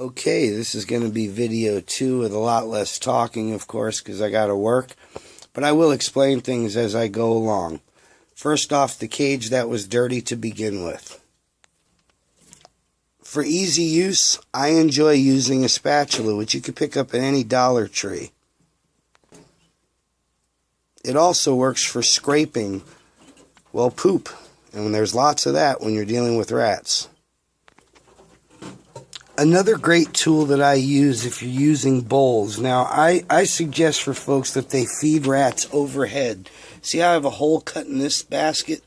Okay, this is going to be video 2 with a lot less talking, of course, because I got to work. But I will explain things as I go along. First off, the cage that was dirty to begin with. For easy use, I enjoy using a spatula, which you can pick up at any Dollar Tree. It also works for scraping, well, poop. And there's lots of that when you're dealing with rats. Another great tool that I use if you're using bowls. Now, I suggest for folks that they feed rats overhead. See how I have a hole cut in this basket?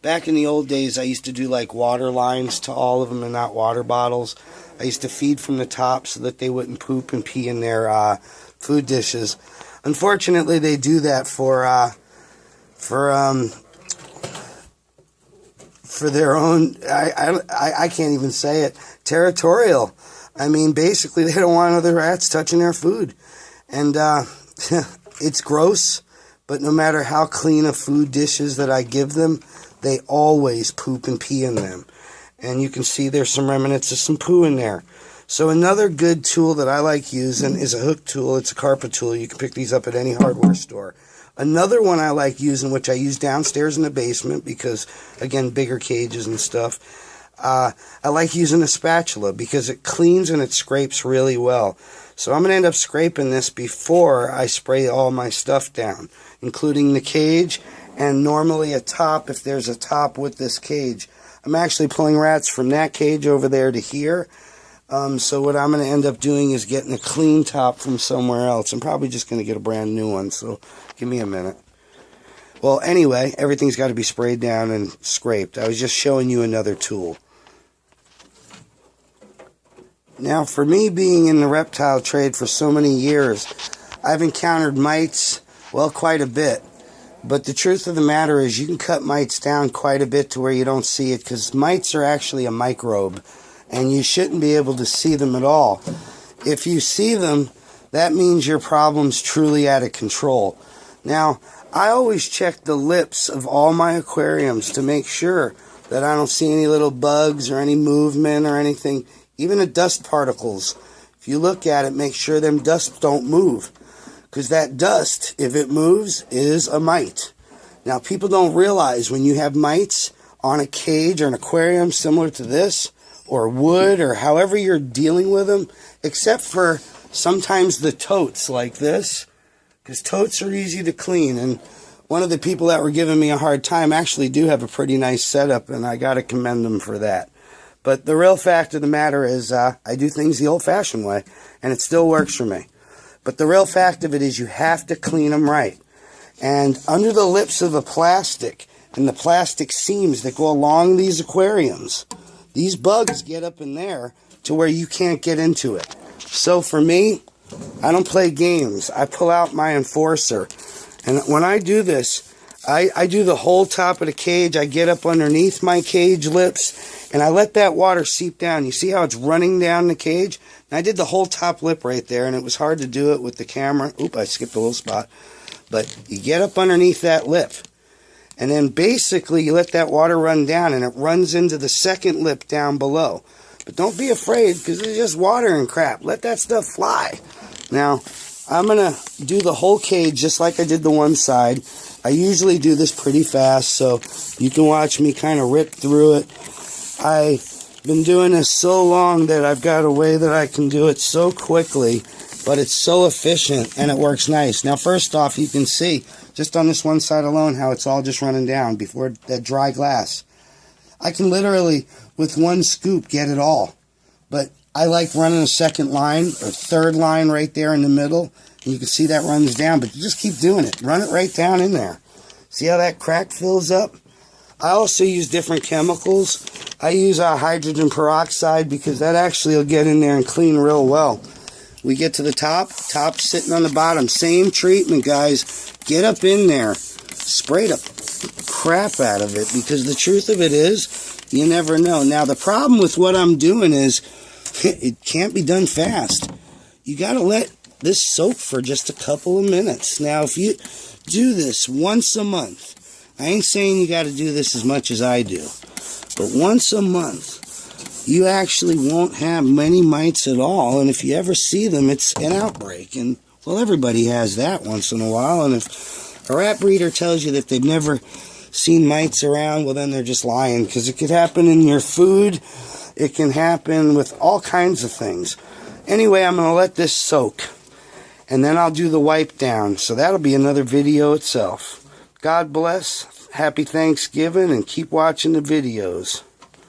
Back in the old days, I used to do like water lines to all of them and not water bottles. I used to feed from the top so that they wouldn't poop and pee in their food dishes. Unfortunately, they do that for their own, I can't even say it, territorial. I mean, basically, they don't want other rats touching their food. And it's gross, but no matter how clean of food dishes that I give them, they always poop and pee in them. And you can see there's some remnants of some poo in there. So another good tool that I like using is a hook tool. It's a carpet tool. You can pick these up at any hardware store. Another one I like using, which I use downstairs in the basement because, again, bigger cages and stuff, I like using a spatula because it cleans and it scrapes really well. So I'm going to end up scraping this before I spray all my stuff down, including the cage and normally a top if there's a top with this cage. I'm actually pulling rats from that cage over there to here. So what I'm going to end up doing is getting a clean top from somewhere else. I'm probably just going to get a brand new one, so give me a minute. Well, anyway, everything's got to be sprayed down and scraped. I was just showing you another tool. Now, for me being in the reptile trade for so many years, I've encountered mites, well, quite a bit. But the truth of the matter is you can cut mites down quite a bit to where you don't see it because mites are actually a microbe. And you shouldn't be able to see them at all. If you see them, that means your problem's truly out of control. Now, I always check the lips of all my aquariums to make sure that I don't see any little bugs or any movement or anything, even the dust particles. If you look at it, make sure them dusts don't move. Because that dust, if it moves, is a mite. Now, people don't realize when you have mites on a cage or an aquarium similar to this, or wood, or however you're dealing with them, except for sometimes the totes like this, because totes are easy to clean. And one of the people that were giving me a hard time actually do have a pretty nice setup, and I got to commend them for that. But the real fact of the matter is I do things the old-fashioned way, and it still works for me. But the real fact of it is you have to clean them right. And under the lips of the plastic and the plastic seams that go along these aquariums, these bugs get up in there to where you can't get into it. So for me, I don't play games. I pull out my enforcer. And when I do this, I do the whole top of the cage. I get up underneath my cage lips, and I let that water seep down. You see how it's running down the cage? And I did the whole top lip right there, and it was hard to do it with the camera. Oop, I skipped a little spot. But you get up underneath that lip. And then basically you let that water run down and it runs into the second lip down below. But don't be afraid because it's just water and crap. Let that stuff fly. Now, I'm going to do the whole cage just like I did the one side. I usually do this pretty fast so you can watch me kind of rip through it. I've been doing this so long that I've got a way that I can do it so quickly, but it's so efficient and it works nice. Now, first off, you can see just on this one side alone how it's all just running down before that dry glass. I can literally, with one scoop, get it all. But I like running a second line or third line right there in the middle. And you can see that runs down, but you just keep doing it. Run it right down in there. See how that crack fills up? I also use different chemicals. I use hydrogen peroxide because that actually will get in there and clean real well. We get to the top sitting on the bottom. Same treatment, guys. Get up in there. Spray the crap out of it because the truth of it is, you never know. Now, the problem with what I'm doing is it can't be done fast. You got to let this soak for just a couple of minutes. Now, if you do this once a month, I ain't saying you got to do this as much as I do, but once a month, you actually won't have many mites at all. And if you ever see them, it's an outbreak. And, well, everybody has that once in a while. And if a rat breeder tells you that they've never seen mites around, well, then they're just lying. Because it could happen in your food. It can happen with all kinds of things. Anyway, I'm going to let this soak. And then I'll do the wipe down. So that'll be another video itself. God bless. Happy Thanksgiving. And keep watching the videos.